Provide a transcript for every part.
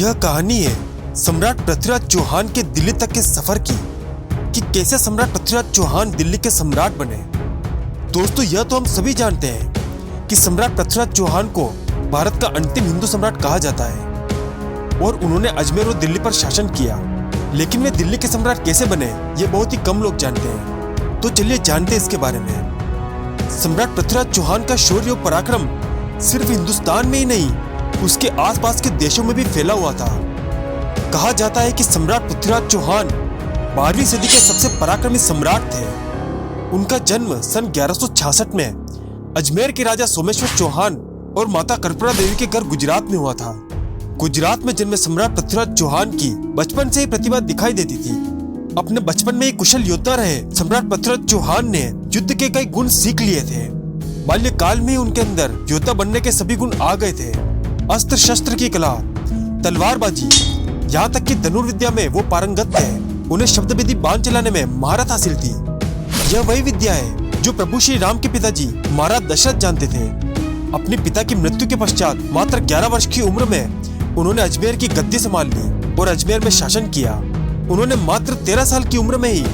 यह कहानी है सम्राट पृथ्वीराज चौहान के दिल्ली तक के सफर की कि कैसे सम्राट पृथ्वीराज चौहान दिल्ली के सम्राट बने। दोस्तों, यह तो हम सभी जानते हैं कि सम्राट पृथ्वीराज चौहान को भारत का अंतिम हिंदू सम्राट कहा जाता है और उन्होंने अजमेर और दिल्ली पर शासन किया। लेकिन वे दिल्ली के सम्राट कैसे बने, ये बहुत ही कम लोग जानते हैं। तो चलिए जानते हैं इसके बारे में। सम्राट पृथ्वीराज चौहान का शौर्य और पराक्रम सिर्फ हिंदुस्तान में ही नहीं, उसके आसपास के देशों में भी फैला हुआ था। कहा जाता है कि सम्राट पृथ्वीराज चौहान 12वीं सदी के सबसे पराक्रमी सम्राट थे। उनका जन्म सन 1166 में अजमेर के राजा सोमेश्वर चौहान और माता कर्पूरा देवी के घर गुजरात में हुआ था। गुजरात में जन्मे सम्राट पृथ्वीराज चौहान की बचपन से ही प्रतिभा दिखाई देती थी। अपने बचपन में ही कुशल योद्धा रहे सम्राट पृथ्वीराज चौहान ने युद्ध के कई गुण सीख लिए थे। बाल्यकाल में उनके अंदर योद्धा बनने के सभी गुण आ गए थे। अस्त्र शस्त्र की कला, तलवारबाजी, यहाँ तक कि धनुर्विद्या में वो पारंगत थे। उन्हें शब्द विधि बाण चलाने में महारत हासिल थी। यह वही विद्या है जो प्रभु श्री राम के पिताजी महाराज दशरथ जानते थे। अपने पिता की मृत्यु के पश्चात मात्र 11 वर्ष की उम्र में उन्होंने अजमेर की गद्दी संभाल ली और अजमेर में शासन किया। उन्होंने मात्र 13 साल की उम्र में ही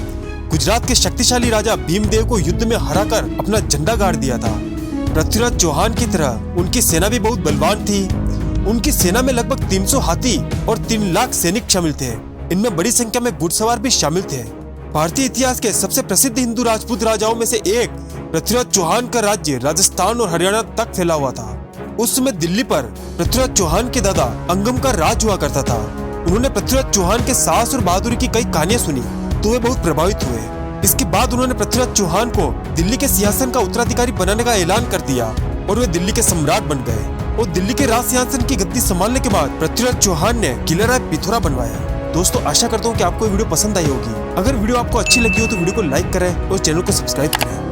गुजरात के शक्तिशाली राजा भीमदेव को युद्ध में हराकर अपना झंडा गाड़ दिया था। पृथ्वीराज चौहान की तरह उनकी सेना भी बहुत बलवान थी। उनकी सेना में लगभग 300 हाथी और 3 लाख सैनिक शामिल थे। इनमें बड़ी संख्या में घुड़सवार भी शामिल थे। भारतीय इतिहास के सबसे प्रसिद्ध हिंदू राजपूत राजाओं में से एक पृथ्वीराज चौहान का राज्य राजस्थान और हरियाणा तक फैला हुआ था। उस समय दिल्ली पर पृथ्वीराज चौहान के दादा अंगम का राज हुआ करता था। उन्होंने पृथ्वीराज चौहान के साहस और बहादुरी की कई कहानियां सुनी तो वे बहुत प्रभावित हुए। इसके बाद उन्होंने पृथ्वीराज चौहान को दिल्ली के सिंहासन का उत्तराधिकारी बनाने का ऐलान कर दिया और वे दिल्ली के सम्राट बन गए। और दिल्ली के राज सिंहासन की गद्दी संभालने के बाद पृथ्वीराज चौहान ने किला राय पिथौरा बनवाया। दोस्तों, आशा करता हूँ कि आपको ये वीडियो पसंद आई होगी। अगर वीडियो आपको अच्छी लगी हो तो वीडियो को लाइक करें और चैनल को सब्सक्राइब करें।